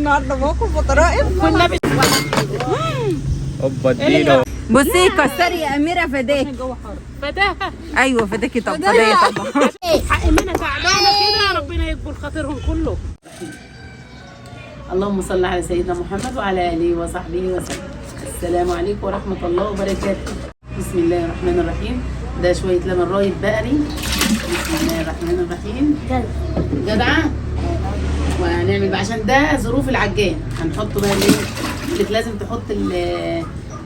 النهارده موقف وطرائف والنبي. اوبا اديله. بصي كسري يا اميره فداك. فداها. ايوه فداكي طب فدايا طبعا. حق منى تعبانه كده، ربنا يكبر خاطرهم كله. اللهم صل على سيدنا محمد وعلى اله وصحبه وسلم. السلام عليكم ورحمه الله وبركاته. بسم الله الرحمن الرحيم. ده شويه لبن رايب بقري. بسم الله الرحمن الرحيم. جدعه. وهنعمل بقى عشان ده ظروف العجان، هنحطه بقى ايه؟ لازم تحط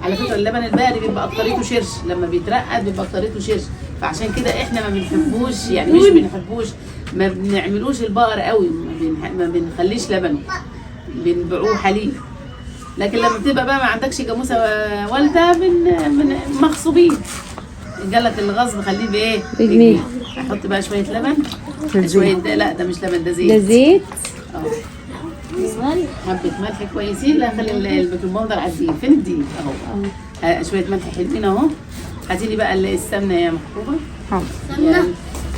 على فكره اللبن البقري بيبقى اكتريته شرش، لما بيترقد بيبقى اكتريته شرش، فعشان كده احنا ما بنحبوش، يعني مش بنحبوش، ما بنعملوش البقر قوي، ما بنخليش لبنه، بنبيعوه حليب. لكن لما بتبقى بقى ما عندكش جاموسه والده من مغصوبين، قالك الغصب خليه بايه؟ بجنيه. احط بقى شويه لبن، شويه لا ده مش لبن، ده زيت. ده زيت. حبه ملح كويسين. لا خلي البيكنج باودر على الدقيق. فين الدقيق اهو. شويه ملح حلوين اهو. هاتي لي بقى السمنه يا محبوبه. حاضر.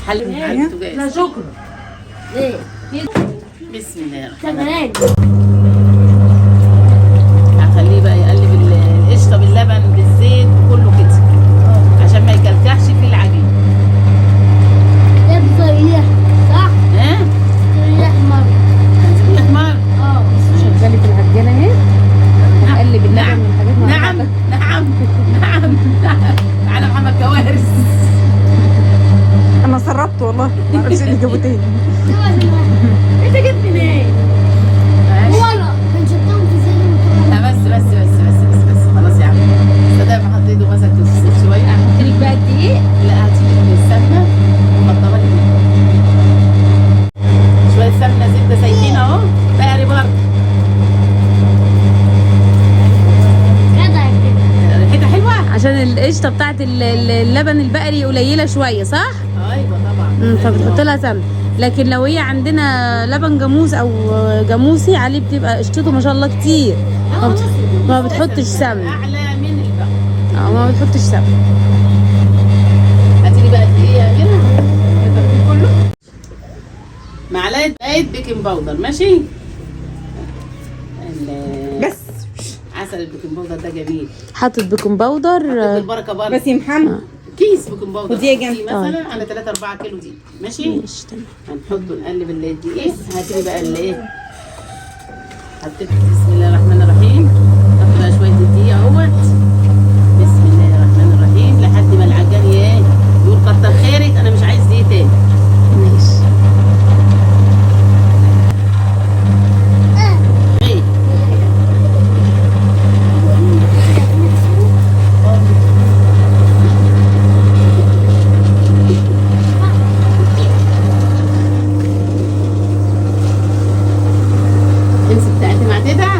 حلي على البوتاجاز. لا شكرا. ليه؟ بسم الله الرحمن الرحيم. هخليه بقى يقلب القشطه باللبن بالزيت كله كده عشان ما يكلكعش في العجين. ده بطريقة صح؟ ها؟ بطريقة أحمر. زيت احمر. شغالي في العجانه اهي. هنقلب اللبن نعم والحاجات مع نعم بعض. نعم نعم نعم. تعالى محمد كوارث. انا سربت والله ما اعرفش اللي جابوا تاني. انت جبت منين؟ ورا كان شطهم في زين لا بس خلاص يا عم. صدق ما حطيته مسك الصوص شويه. احط لك بقى الدقيق. لا هاتي لي السمنه وحطها لي شويه سمنه زبده سايحين اهو بقري برضه. جدع كده. ريحتها حلوه. عشان القشطه بتاعت اللبن البقري قليله شويه صح؟ ايوه طبعا. فبتحط لها سمنه. لكن لو هي عندنا لبن جاموس او جاموسي عليه بتبقى قشطته ما شاء الله كتير. ما بتحطش سمنه. اعلى من البقر. ما بتحطش سمنه. هاتي لي بقى ايه يا اميره؟ التركيب كله. معلقه بيكنج باودر ماشي؟ بس عسل البيكنج باودر ده جميل. حاطط بيكنج باودر. بالبركه برضه. بس يا محمد كيس بيكنج باودر ودي جنب. مثلا على 3 4 كيلو دي ماشي؟ ماشي تمام. هنحطه نقلب الدقيق. هاتي لي بقى الايه؟ حطيت بسم الله الرحمن الرحيم. حط بقى شويه الدقيق اهوت. بسم الله الرحمن الرحيم لحد ما العجان ايه؟ يقول كتر خيرك انا مش عايز دقيق تاني. ماشي. ايه؟ امسك بتاعتي مع تدع.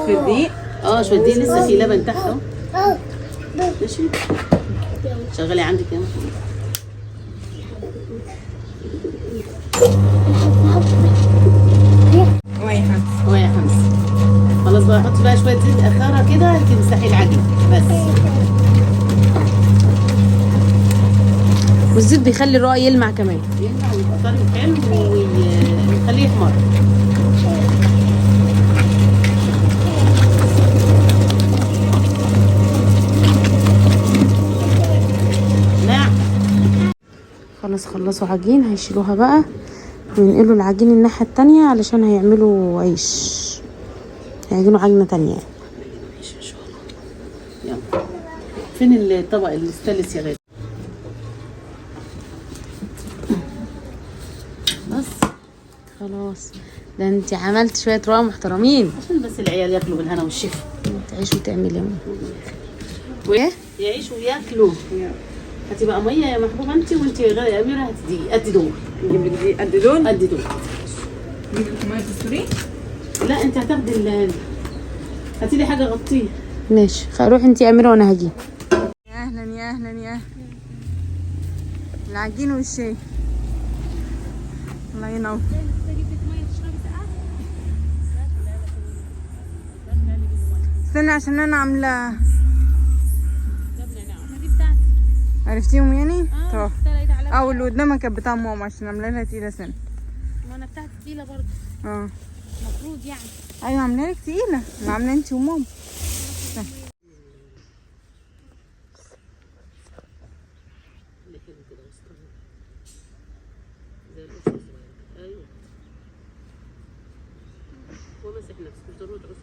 في الدقيق. شويه دي لسه في لبن تحت اهو. ماشي. شغلي عندك يا محمود. هو يا حمزه. خلاص بقى حطي بقى شويه زيت اخاره كده تمسحي العجين بس. والزيت بيخلي الرق يلمع كمان. ينفع ويبقى طري حلو ويخليه يحمر. نعم. خلاص خلصوا عجين هيشيلوها بقى وينقلوا العجين الناحية التانية علشان هيعملوا عيش. هيعجنوا عجنة تانية. ماشي ان شاء الله. يلا. فين الطبق الاستانلس يا غالي؟ بس خلاص. ده انت عملت شوية رقاق محترمين. عشان بس العيال ياكلوا بالهنا والشفا. تعيشوا وتعملي ايه؟ يعيشوا وياكلوا. هاتي بقى ميه يا محبوبه انت، وانت يا اميره هاتي قد دول. نجيب لك دي قد دول. قد دول. نجيب لك ميه تسوري. لا انت هتاخدي هاتي لي حاجه غطيه. ماشي روحي انت اعملي وانا هجيب. يا اهلا يا اهلا يا اهلا. العجين والشاي. الله ينور. استنى عشان انا عامله. دي بتاعتي. عرفتيهم يعني؟ طب اشتريت على او اللي قدامك كانت بتاع ماما عشان عامله لها تقيله سنه. ما انا بتاعتي تقيله برضه اه المفروض يعني. ايوه عامله لك تقيله، انا عامله انت وماما. زي القرص الصغير. ايوه هو ماسك نفسه، مش ضروري تعوز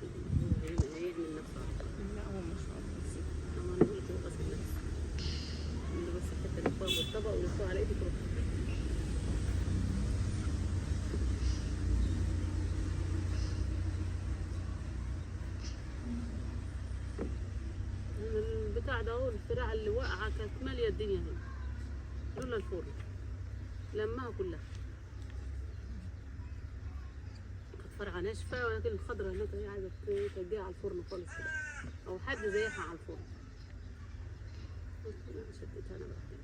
هيعمل نفسه على طول. لا هو ما شاء الله اما انا بقول لك هو ماسك نفسه، اللي بس الحته اللي فوق بالطبق ويحطوها على ايدك تروح. البتاع ده هو الفراعه اللي واقعه كانت ماليه الدنيا هنا لولا الفرن لمها كلها. كانت فرعه ناشفه ولكن الخضره هناك هي عايزه ترجعها على الفرن خالص كده، او حد زيها على الفرن. شديتها انا بقى كده.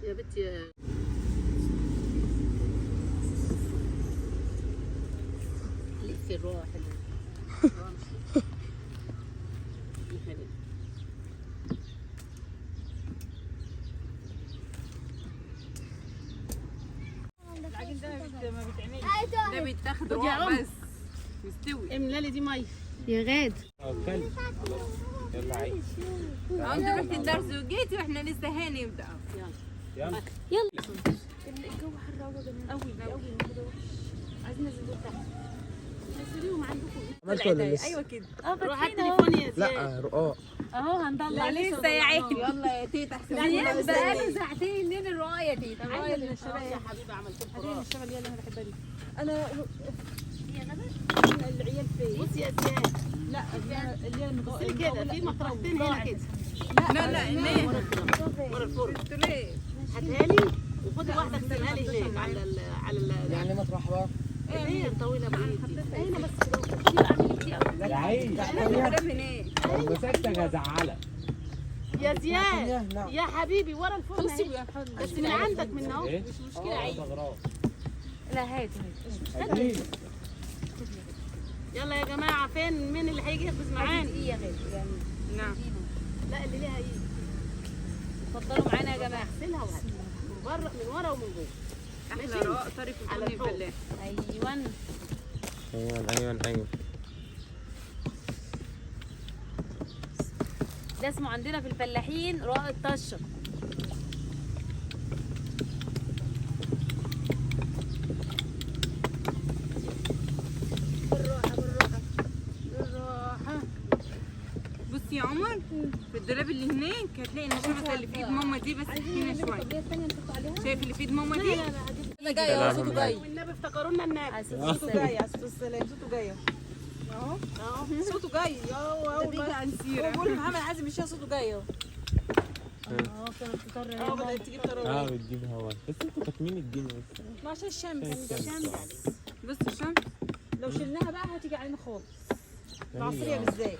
يا بنتي لفي الروح ده بيتاخد رقع بس مستوي. املى لي دي ميه يا غاد يلا عيد. انت رحت الدرس وجيتي واحنا لسه هنبدا. يلا الجو حر قوي يا جماعه قوي قوي. عايزين ننزل تحت. نزليهم عندكم. عملت ولا لسه؟ ايوه كده. روح هات تليفوني يا زياد. لا رقاق. اهو هنطلع لسه يا عيني. يلا يا تيتا احسن. زياد بقاله ساعتين لين الرقاق يا تيتا. عايزه من الشباب يا حبيبي عملت لكم هذه الشباب اللي انا بحبها دي. انا العيال فين؟ بصي يا زياد لا اللي هي بصي كده في مطرحتين هنا كده لا ورا الفرن هاتها لي وخدي واحده اغسلها لي هناك على يعني مطرح بقى. هي الطويله بايدي هنا بس يا عيد مسكتك هزعلك. يا زياد يا حبيبي ورا الفرن اهي. بس من عندك من اهو ايه؟ مش مشكله عيد. لا هات عيد. يلا يا جماعه فين مين اللي هيجي يخبز معانا؟ ايه يا غاد يعني. نعم. لا اللي ليها ايد اتفضلوا معانا يا جماعه. اغسلها وهات من بره من ورا ومن جوه. احلى ماشي؟ رقاق طريف على البني الفوق. الفلاح. ايوه ده اسمه عندنا في الفلاحين رقاق الطشه. بالراحه. بصي يا عمر في الدولاب اللي هناك هتلاقي الشبكه اللي في ايد ماما دي بس هنا شويه. شايف اللي في ايد ماما دي؟ انا جايه صوته جاي والنبي افتكروا لنا النبي صوته جاي على السلام صوته جاي اهو صوته جاي اول ما هو بيقول محمد عازم مش صوته جاي اهو. بدات تجيب طراوه. بتجيب هوا بس انتوا كاتمين الدنيا بس. ما عشان الشمس. بص الشمس لو شلناها بقى هتيجي علينا خالص. العصريه بالذات.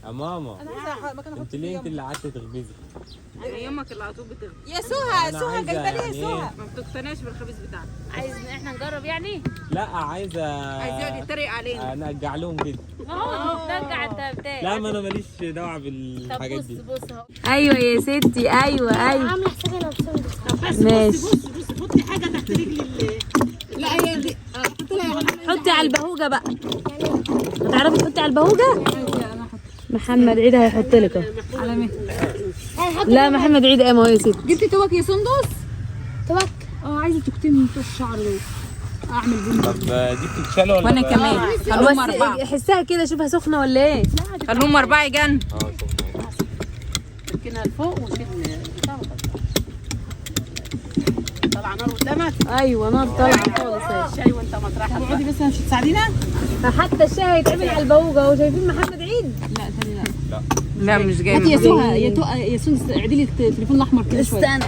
يا ماما انا عايزه مكان احط انت ليه انت اللي قعدت تخبزي؟ يمك اللي على طول بتغلي. يا سهى جايبه لي يا سهى. ما بتقتنعش بالخبيز بتاعنا. عايز احنا نجرب يعني؟ لا عايز يقعد يتريق علينا. انا ارجع لهم كده. اهو بترجع انت بتاعي. لا ما انا ماليش دعوه طب بالحاجات بص دي. بص اهو. ايوه يا ستي ايوه عامله حسابي لو بسوي بس ماشي. بصي حطي حاجه تحت رجلي لا هي دي حطي على البهوجه بقى. هتعرفي تحطي على البهوجه؟ محمد عيد هيحط لك اهو. على مين؟ لا محمد عيد ايه ما هو يا ستي. جبتي توك يا سندس؟ توك. عايزه تكتمي في الشعر دول. اعمل بيه. طب دي بتتشال ولا وانا بقى؟ كمان خلوهم بس 4. حسها كده شوفها سخنه ولا ايه؟ خلوهم 4 يجن. ركنها لفوق وشيل طلع نار قدامك. ايوه نار طالعه خالص اهي. الشاي وانت مطرحك. اقعدي بس مش هتساعدينا؟ حتى الشاي هيتعمل على البهوجه اهو. شايفين محمد عيد؟ لا مش جاي. هاتي يا سهى يا سندس اعدي لي التليفون الاحمر كده شويه. استنى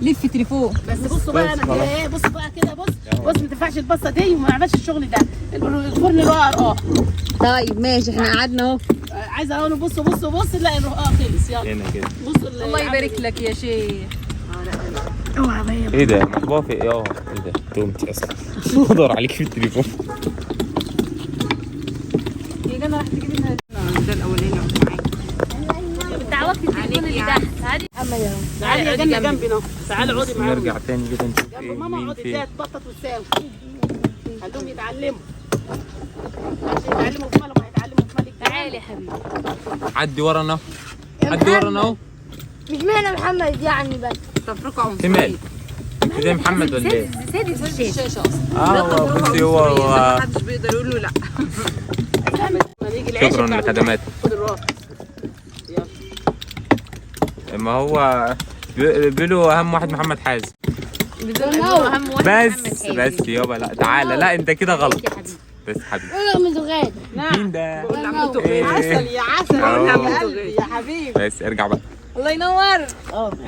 لف تليفون. بس بصوا بقى انا كده ايه بصوا بقى كده بص ما تنفعش البصه دي وما نعملش الشغل ده. الفرن رقاق طيب ماشي احنا قعدنا اهو. عايزه اقول بصوا لا الرقاق خلص يلا هنا كده. بصوا الله يبارك لك يا شيخ. ايه ده مطبوع في ايه؟ ايه ده تومتي اصلا بدور عليك في التليفون. يا جدع راح تجيبي لنا ده الاولاني معاك. بتعوضي التليفون اللي تحت. هادي تعالي يا جنة جنبنا، تعالي اقعدي معاهم نرجع تاني كده نشوف جنب ايه ماما، مين اقعدي فين. ازاي تبطط وتساوي. خليهم يتعلموا عشان يتعلموا في مالهم، هيتعلموا في مالك. تعالي يا حبيبي. عدي ورانا عدي ورانا اهو. مش معنى محمد يعني بس. تفرقة عنصرية. في مال زي محمد ولا ايه؟ سادس الشاشة. الشاشة اصلا. هو بصي هو محدش بيقدر يقول له لا. لما يجي العيش شكرا بتاع لخدماتك. خد الراس. يلا ما هو بيقولوا اهم واحد محمد حازم. اهم واحد بس بس يابا لا تعالى، لا انت كده غلط. بس حبيبي انا من زغال. مين ده؟ عملته إيه؟ عسل يا عسل. أهو. يا قلبي يا حبيبي. بس ارجع بقى. الله ينور.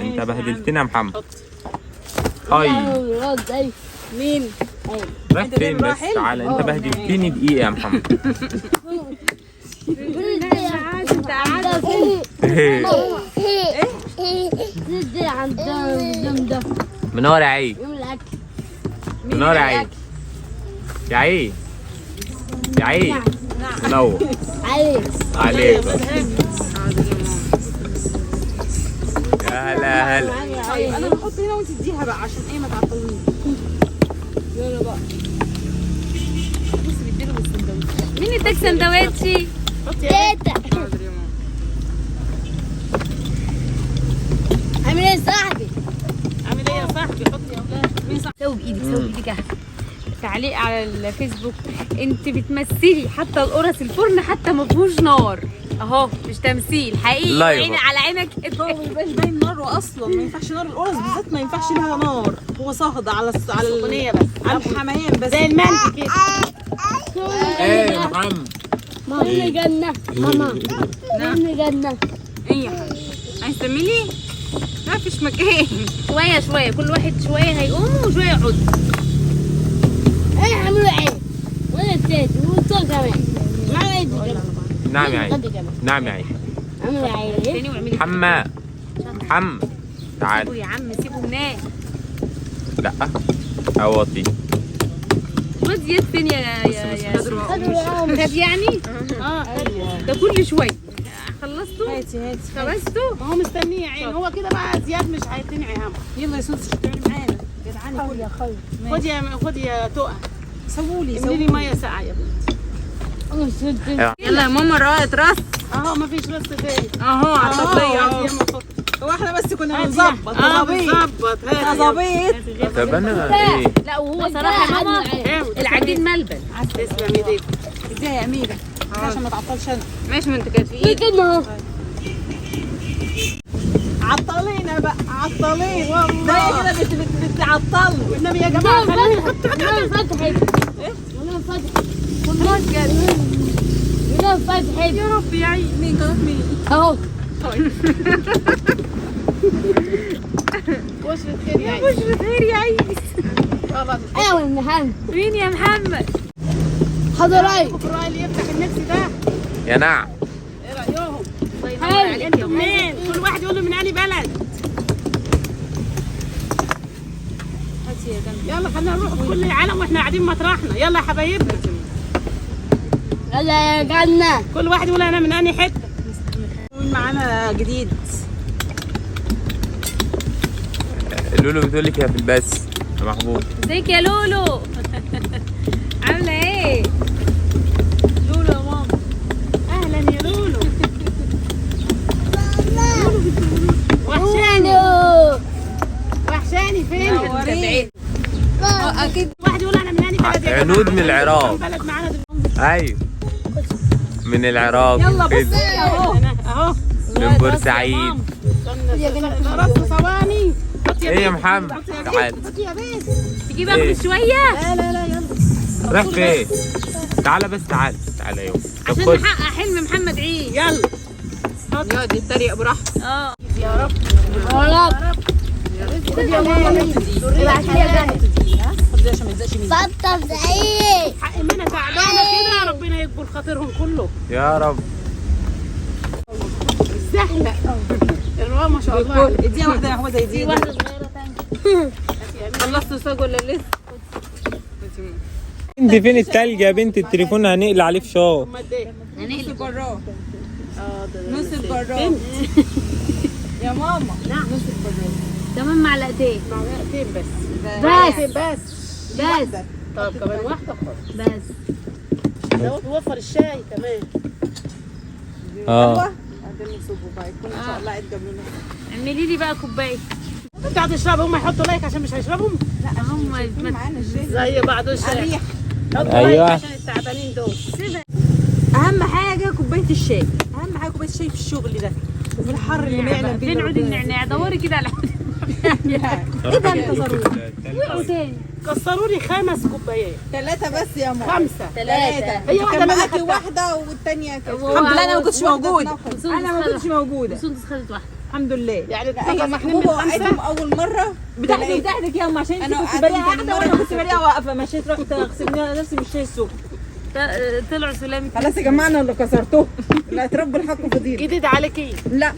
انت بهدلتنا يا محمد. هاي مين؟ رايح فين بس؟ تعالى انت بهدلتني دقيقة يا محمد. زد عندهم ده منور يا عيد، يوم الاكل. منور يا عيد، يا عيد يا عيد منور عليك. عليك. يا هلا هلا. طيب انا بحط هنا وانت تديها بقى عشان ايه ما تعطلنيش. يلا بقى. بصي بيديله بالسندوتش. مين اداك سندوتشي؟ تيتا حاضر يا ماما. عامل ايه صاحبي؟ عامل ايه يا صاحبي؟ حطي يا اولاد. سوي بايدك سوي بايدك اهدى. تعليق على الفيسبوك، انت بتمثلي حتى القرص الفرن حتى ما فيهوش نار اهو، مش تمثيل حقيقي. لايف. عيني على عينك. هو ما بيبقاش باين نار اصلا، ما ينفعش نار القرص بالذات، ما ينفعش لها نار. هو صهد على السخونية بس. على الحميان بس. زي المندي كده. ايه يا محمد؟ ماما جنة. ماما جنة. ايه يا حبيبي؟ عايز تعملي؟ ما فيش مكان. شويه شويه، كل واحد شويه هيقوموا وشويه يقعدوا. ايه عملوا ايه؟ وانا التالت وانتوا كمان. عملوا ايه كمان؟ نعم يا عيد، غدا كمان. نعم يا عيد. عملوا ايه؟ تاني واعملي محمد محمد تعال. سيبوا يا عم، سيبوا هناك. لا اوطي. الواد زياد فين يا خد يعني؟ ده كل شويه. خلصتوا؟ هاتي خلصتوا؟ ما هو مستنيه يا عين، هو كده بقى زياد مش هيتنعي هم. يلا يا سوسي تعالي معانا. جدعاني كل يا خير. خدي يا تقى، سووا لي املي لي ميه ساقعه يا بنتي. يلا يا ماما رقت راس اهو مفيش رص تاني. اهو على الطبلية اهو. يا ماما. هو احنا بس كنا هاتي. بنظبط بنظبط. هاتي. ظبيط. طب انا ايه؟ لا وهو صراحه يا ماما العجين ملبن. تسلم ايديك. اديها يا اميره عشان ما تعطلش انا. ماشي، ما انت كانت في في ايدك. كده اهو. عطلينا بقى، عطلين والله. ده كده بتعطلني. والنبي يا جماعه خليني وانا فتحت. وانا فتحت. والله بجد. وانا فتحت. يا رب يا عيني. مين قناة مين؟ اهو. بشرة خير يا عين. بشرة خير يا عيني. خلاص. ايوه محمد. مين يا محمد؟ حضراي. بكره اللي يفتح النفس ده يا نعم. ايه رايهم؟ هاي. انتوا منين؟ كل واحد يقول له من انهي بلد. يلا خلينا نروح في كل العالم واحنا قاعدين مطرحنا. يلا يا حبايبنا، يلا يا جنة. كل واحد يقول انا من انهي حته. معانا جديد. لولو بتقول لك يا في البث يا محبوب. ازيك يا لولو؟ عامله ايه؟ لولو يا ماما. اهلا يا لولو. وحشاني وحشاني فين؟ اكيد. واحد يقول انا من انهي بلد يا عنود جماعة؟ من العراق. بلد معانا دلوقتي. ايوه من العراق. يلا كده. بصي اهو. اهو من بورسعيد. رص صواني. ايه يا محمد تعال. يا بيت. تجيب إيه؟ اخد شويه لا يلا. رايح فين؟ تعالى بس تعالى تعالى يوم. طب عشان خد. نحقق حلم محمد عيد. يلا. يقعد يتريق براحته. اه يا رب. خد يا ماما. ابعت لي يا جنة. خدي عشان ما يلزقش مني. بطل زعيق. حق ما انا تعبانه كده، ربنا يكبر خاطرهم كله. يا رب. الزحلق الروا ما شاء الله. اديها واحده يا حموده، في اديها. واحده صغيره خلصتوا ساق ولا لسه؟ انت فين التلج يا بنت؟ التليفون هنقل عليه فشار. نص البراد. نص البراد يا ماما. نعم. نص البراد كمان معلقتين بس. طب كمان واحده خالص. بس ده بيوفر الشاي كمان. اه ان شاء الله اتقبلوا. اعملي لي بقى كوبايه. انت هتشربوا هم يحطوا لايك عشان مش هيشربهم هم معانا الشاي. زي بعض الشاي. ايوه عشان التعبانين دول. اهم حاجه كوبايه الشاي، اهم حاجه كوبايه الشاي في الشغل ده وفي الحر اللي بيعلم بيه. فين عود النعناع؟ دوري كده على عود النعناع. ايه ده انتصروا؟ وقعوا تاني. كسروا لي 5 كوبايات. 3 بس يا ماما. 5. 3 هي واحده كان منها معاكي خدتها. واحده والثانيه كانت الحمد لله انا ما كنتش موجوده. انا ما كنتش موجوده سندس خدت واحده. الحمد لله. يعني هي محبوبه وقعتهم اول مره بتاعتك يا ام عشان انت كنت بريئه قاعده وانا كنت بريئه واقفه مشيت رحت غسلنا نفسي من الشاي السخن. طلعوا سلامة. خلاص يا جماعه انا اللي كسرته. لا تربي الحق فضيل. جديد عليكي. لا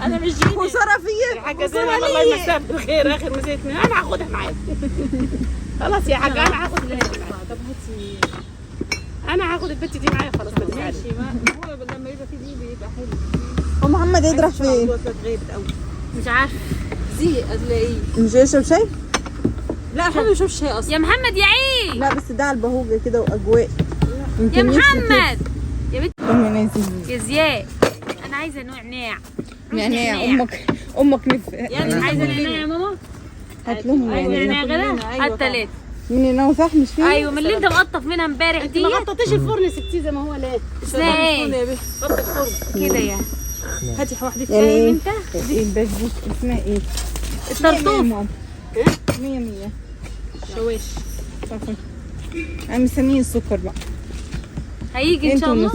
انا مش جديد. خساره فيا. حاجه زينب الله يمسيها بالخير اخر مسيتني انا هاخدها معايا. خلاص يا حاجه انا هاخد البت دي معايا. طب هاتي. انا هاخد البت دي معايا خلاص. ماشي ما هو لما يبقى في دي بيبقى حلو. هو محمد يدرح فين؟ مش عارفه. زي هتلاقيه مش يشرب شاي؟ لا محمد ما بيشربش شاي اصلا. يا محمد يا عيد. لا بس ده على البهوجه كده واجواء. يا محمد يا بنت نعناع. يا زياد انا عايزه نعناع. نعناع امك نف يعني عايزه نعناع يا ماما. هات لهم نعناع غدا. هات 3. من هنا صح مش فيه؟ ايوه من اللي انت مقطف منها امبارح انت دي. ما غطيتيش الفرن سبتيه زي ما هو ليه. اسمها ايه؟ غطي الفرن كده يا هاتي واحده فاهم يعني انت؟ ايه البسبوس اسمها ايه؟ الطرطوف. 100 شواش. انا مستنيه السكر بقى. هيجي ان شاء الله.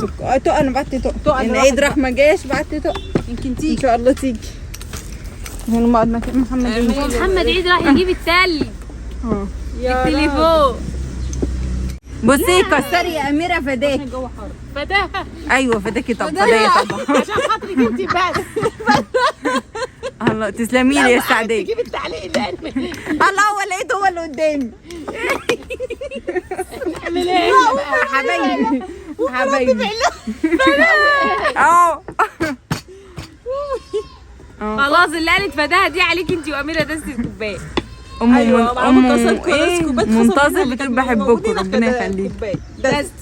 طق انا بعت طق يعني عيد راح ما جاش بعت طق يمكن تيجي ان شاء الله تيجي. هنا ما قعدنا كده محمد عيد. هو محمد عيد راح يجيب التلج. التليفون. بصي كسري يا اميره فداك. فداها ايوه فداكي طب فدايا طبعا. عشان خاطرك انت بس. الله تسلمي لي يا سعديه. تجيب التعليق اللي الله هو لقيته هو اللي قدامي. نعمل ايه؟ حبايبي حبايبي اه خلاص اللي قالت فداها دي عليك انت واميره دست الكوبايه. منتظر بتقول بحبكم ربنا يخليك. دست.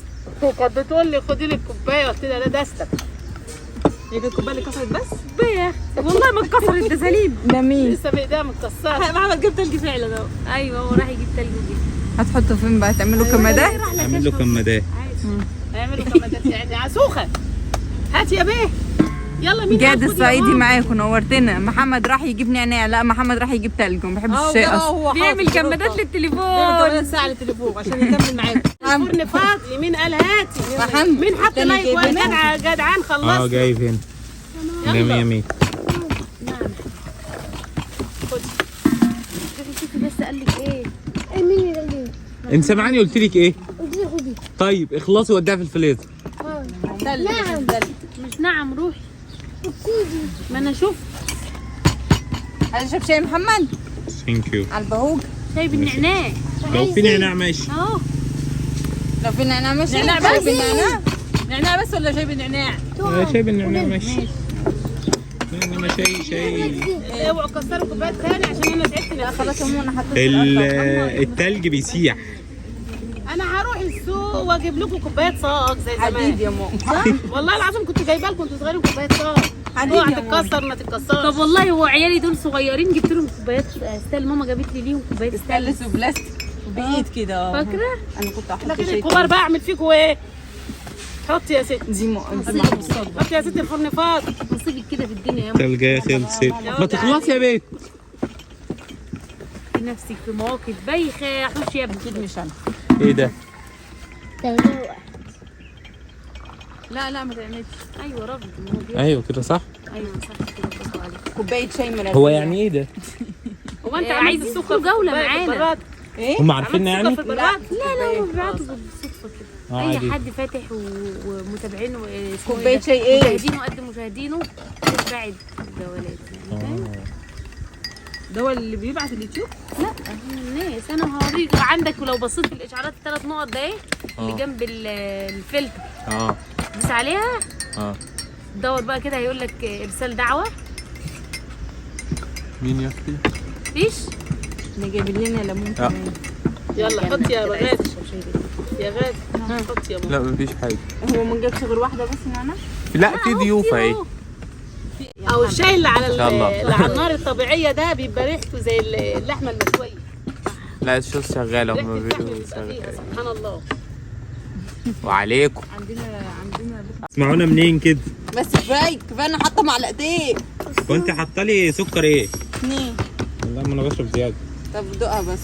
كانت بتقول لي خدي لي الكوبايه قلت لها ده دستك. هي كانت الكوبايه اللي كسرت بس؟ بيه والله ما اتكسرت ده سليم. ده مين؟ لسه بايديها متكسره. محمد جاب تلج فعلا اهو. ايوه هو راح يجيب تلج وجيب. هتحطوا فين بقى؟ تعملوا كمادات؟ اعمل له كمادات. هيعملوا كمادات يعني عسوخه. هات يا بيه. يلا مين جاد الصعيدي معاكم نورتنا. محمد راح يجيب نعناع. لا محمد راح يجيب تلج وما بحبش الشاي اصلا. بيعمل كمادات للتليفون. بيعمل ساعه للتليفون عشان يكمل معاكم. الفرن فاضي. مين قال هاتي؟ محمد مين حط لايك وانا جدعان خلصت. جايب هنا. جميل يمين. شوفي بس قال لك ايه؟ مين اللي قال انت سامعني قلت لك ايه؟ قلت لي خدي. طيب اخلصي وديها في الفريزر. نعم. مش نعم روحي. ما انا شفت. عايز اشرب شاي محمد؟ ثانك يو. على البهوج. شاي بالنعناع. لو في نعناع ماشي. اهو. لو في نعناع ماشي. نعناع شاي بس. بالنعناع. نعناع بس ولا شاي بالنعناع؟ شاي بالنعناع ماشي. لا انما شاي اوعوا كسروا كوبايات ثانيه عشان انا تعبت. خلاص انا حطيت التلج بيسيح. انا هروح السوق واجيب لكم كوبايات صاج زي زمان. حبيبي يا ماما. والله العظيم كنت جايبه لكم انتوا صغيرين كوبايات صاج. حبيبي يا ماما. هتتكسر ما تتكسرش. طب والله هو عيالي دول صغيرين جبت لهم كوبايات ستايل. ماما جابت لي ليهم كوبايات ستايل. ستانلس وبلاستيك وبايد كده. فاكره؟ انا كنت احط لكن شاي الكبار بقى اعمل فيكم ايه؟ حطي يا ستي. دي حطي يا ستي الفرن فاضي. نصيبك كده في الدنيا يا ماما. تلجايه خلصت. ما تخلصي يا بيت. نفسك في مواقف بايخه. حوش يا ابني. اكيد مش انا. ايه ده؟ لا ما تعملش. ايوه راجل. ايوه كده صح؟ ايوه صح كده برافو عليك. كوبايه شاي مرقه. هو يعني ايه ده؟ هو انت عايز عايز السكر جوله معانا. ايه؟ هم عارفيننا يعني؟ في البراد. لا هو بيبعتوا بالصدفه كده. اي عادي. حد فاتح ومتابعينه كوبايه شاي ايه؟ مشاهدينه قد مشاهدينه بعد الجولات يعني فاهم؟ ده هو اللي بيبعت اليوتيوب؟ لا الناس انا هوريك. وعندك ولو بصيت في الاشعارات الثلاث نقط ده ايه اللي جنب الفلتر دوس عليها دور بقى كده هيقول لك ارسال دعوه. مين يا اختي؟ مفيش. احنا جايبين لنا ليمون كمان. يلا حط يا غاد يا غاد حط يا ماما. لا مفيش حاجه. هو ما جابش غير واحده بس نعناع؟ لا في ضيوف اهي. او الشاي اللي على إن شاء الله. اللي على النار الطبيعيه ده بيبقى ريحته زي اللحمه المشويه. لا الشوز شغاله ريحه هم اللحم بيقولوا بيبقى فيها شغالة. سبحان الله. وعليكم. عندنا تسمعونا منين كده؟ بس كفايه انا حاطه معلقتين. وانت حاطه لي سكر ايه؟ 2. والله ما انا بشرب زياده. طب دوقها بس.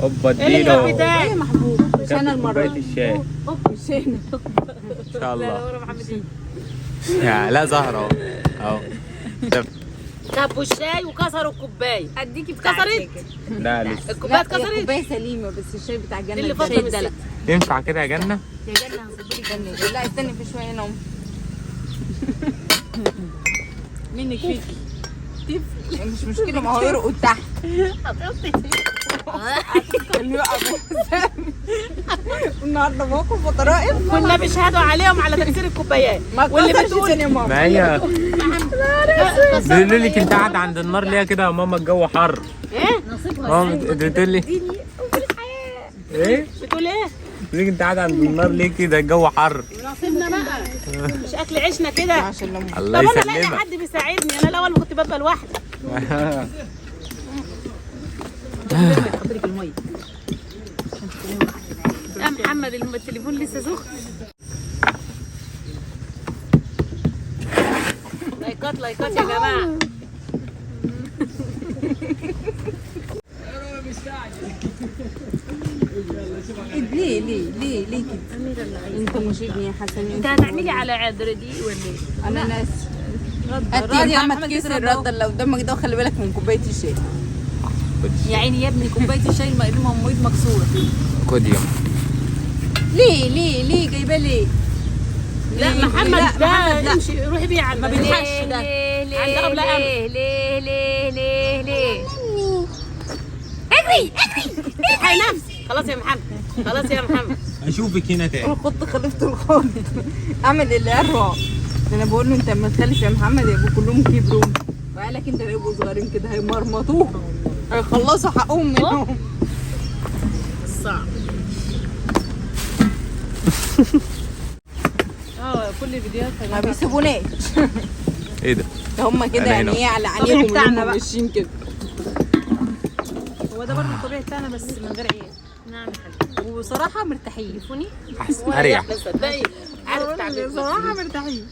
اوبا ايه اللي اديله. بتاعي يا محبوب مش انا المره كوبايه دي. الشاي مش انا. ان شاء الله. ورا محمد لا زهره اهو اهو. طب كبوا الشاي وكسروا الكوبايه. اديكي كسرت لا لسه. الكوبايه لا اتكسرت. كوبايه سليمه بس الشاي بتاع الجنه اللي فضل الشاي من الدلع. ينفع كده يا جنه؟ يا جنة هصبري لا استني في شويه نوم. منك فيكي مش مشكله ما هو يرقوا تحت. اللي يقع النهارده موقف وطرائف كنا بيشهدوا عليهم على تكسير الكوبايات. واللي بتقول يا ماما. ما هي بيقولوا لك انت قاعده عند النار ليه كده يا ماما الجو حر؟ ايه ماما بتقول لي ايه؟ بتقول ايه؟ بتقول لك انت قاعده عند النار ليه كده الجو حر؟ نصيبنا بقى مش اكل عيشنا كده. عشان لما الله طب انا الاقي يسلمك. حد بيساعدني. انا الاول كنت ببقى لوحدي. يا محمد التليفون لسه سخن. لايكات لايكات يا جماعه. ليه كده؟ انت مش ابني يا حسن. انت هتعملي على عذر دي ولا ايه؟ انا ناس هات يا محمد كيس الرده اللي قدامك ده وخلي بالك من كوبايه الشاي. يا عيني يا ابني كوبايه الشاي المقلومه ام ايد مكسوره. خد يا ليه جايباه ليه؟ لا محمد ده امشي روحي بيه على ما بيلحقش ده. عند أبلة أمل. ليه الحقي نفسي. خلاص يا محمد خلاص يا محمد. اشوفك هنا تاني. انا كنت خلفت الخط اعمل اللي الرعب. انا بقول له انت اما تخلف يا محمد يبقوا كلهم كبروا وقالك انت هيبقوا صغيرين كده هيمرمطوه هيخلصوا حقهم منهم. صعب. كل الفيديوهات ما بيسيبوناش. ايه ده؟ هم كده أنا يعني هنا. ايه على عينيهم بتاعنا وهم بقى. ماشيين كده. هو ده برضه الطبيعي بتاعنا بس من غير عيال. نعم وبصراحه مرتاحين. تليفوني احسن اريح. صدقي عارف تعبير. بصراحه مرتاحين.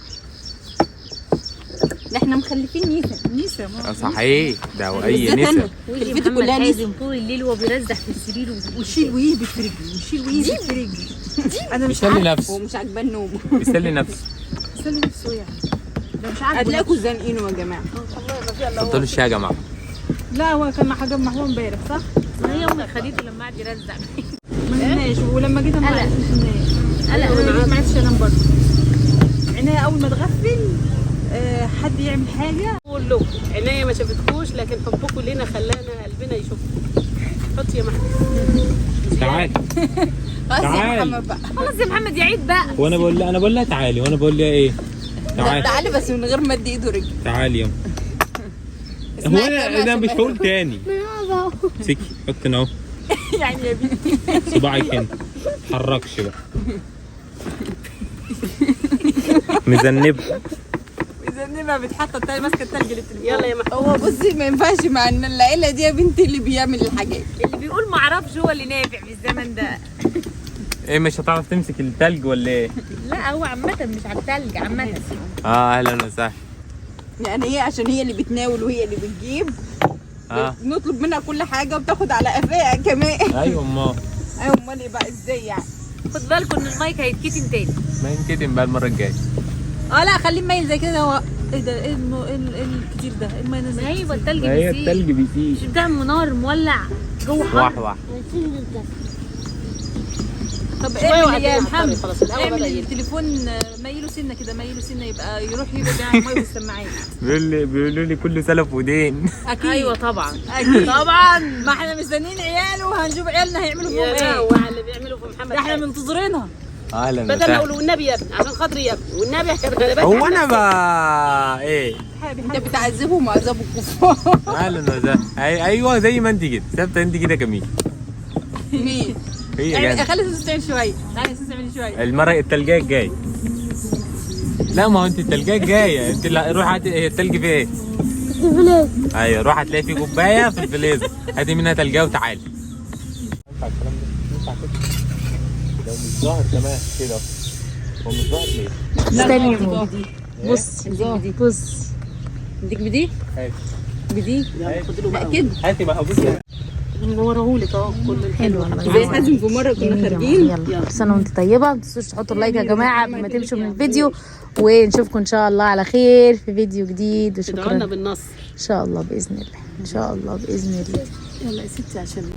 ده احنا مخلفين نيسا صحيح ده واي بالذات نسا. أنا. ويجي خلفته محمد كلها حازم طول الليل وهو بيرزح في السرير وشيل ويهبط في رجلي وشيل ويهبط في رجلي. انا مش بيسلي نفسه ومش عاجباه النوم. بيسلي نفسه. بسلي نفسه يعني. ده مش عاجبه. هتلاقوا زانقينه يا جماعه. حطوا له الشاي يا جماعه. لا هو كان مع حاجه محمود امبارح صح؟ ما هي امي خديته لما قعد يرزع ما نمناش ولما جيت ما قلق. نمناش. قلق انا ما عرفتش انام برضه. عينيا اول ما تغفل حد يعمل حاجه. بقول له عينيا ما شافتكوش لكن حبكم لينا خلانا قلبنا يشوفكم. حط يا محمد. تعالي خلاص يا تعال. محمد بقى. خلاص يا محمد يعيد بقى. وانا بقول لها تعالي وانا بقول لها ايه؟ تعالي تعالي بس من غير ما ادي ايده رجلي. تعالي يوم. هو انا مش هقول تاني. سكي حط هنا اهو. يعني يا بنتي صباعك هنا متحركش بقى. مذنب. ما بتحط ماسكه التلج للتليفون. يلا يا محمد. هو بصي ما ينفعش مع ان العيله دي يا بنتي اللي بيعمل الحاجات. اللي بيقول ما اعرفش هو اللي نافع في الزمن ده. ايه مش هتعرف تمسك التلج ولا ايه؟ لا هو عامة مش على التلج عامة. اهلا وسهلا. يعني هي عشان هي اللي بتناول وهي اللي بتجيب نطلب منها كل حاجه وبتاخد على قفاها كمان. ايوه امال. ايوه امال ايه بقى ازاي يعني؟ خد بالكم ان المايك هيتكتم تاني. ما ينكتم بقى المره الجايه. لا خليه مايل زي كده. هو ايه ده؟ ايه الكتير ده؟ ايه المايونيز؟ ما هي التلج ما هي بيسيح. التلج بيسيح. مش بتاع نار مولع جوه حر. واحد واحد. طب شوية اعمل وهتلاقيها يا هتطري محمد، خلاص. الهوا اعمل بدأ يلف. التليفون ميله سنه كده، ميله سنه يبقى يروح يبقى الميه والسماعات. بيقولوا لي كله سلف ودين. اكيد ايوه طبعا اكيد طبعا. ما احنا مستنيين عياله وهنشوف عيالنا هيعملوا فيهم يا ايه. لهوي اللي بيعملوا في محمد ده احنا حاتم. منتظرينها. اهلا بدل ما وسهلا. اقول والنبي يا ابني عشان خاطري يا ابني والنبي يا ابني انا هو انا بقى ايه؟ انت بتعذبهم عذاب الكفار. اهلا وسهلا. ايوه زي ما انت كده ثابته انت كده جميل. مين؟ هي يعني جامد. خلي سوسو تعمل شويه، تعالي سوسو تعملي شويه. المره التلجايه الجاي. لا ما هو انت التلجايه الجايه انت روح هات التلج في ايه؟ ايوه روح هتلاقي في كوبايه في الفليزر هاتي منها تلجايه وتعالي. ينفع الكلام ده؟ ينفع كده؟ لو مش ظاهر كمان كده هو مش ظاهر ليه؟ استني يا ماما. بص بص اديك بدي؟ هاتي بدي؟ يلا خد له بقى. اكيد هاتي بقى بصي منورهولك اهو كل الحلو. زي حازم في مره كنا خارجين. يلا كل سنه وانتم طيبه. ما تنسوش تحطوا اللايك يا جماعه قبل ما تمشوا من الفيديو، ونشوفكم ان شاء الله على خير في فيديو جديد. ادعوا لنا وشكرا بالنصر. ان شاء الله باذن الله، ان شاء الله باذن الله. يلا يا ستي عشان